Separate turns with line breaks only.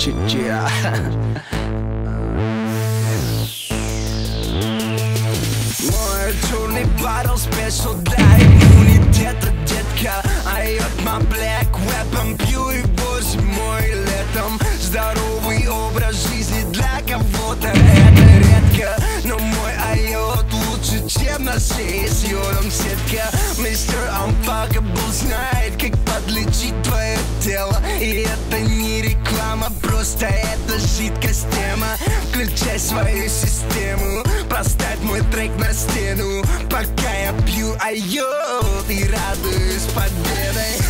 Мой черный батл спешл для иммунитета, детка. I got my black weapon, пью его зимой и летом. Здоровый образ жизни для кого-то это редко, но мой айот лучше, чем на шее с йодом сетка. Мистер Unfuckable знает, как подлечить твое тело. И это не реклама, просто это жидкость тема. Включай свою систему, поставь мой трек на стену, пока я пью айот и радуюсь победой.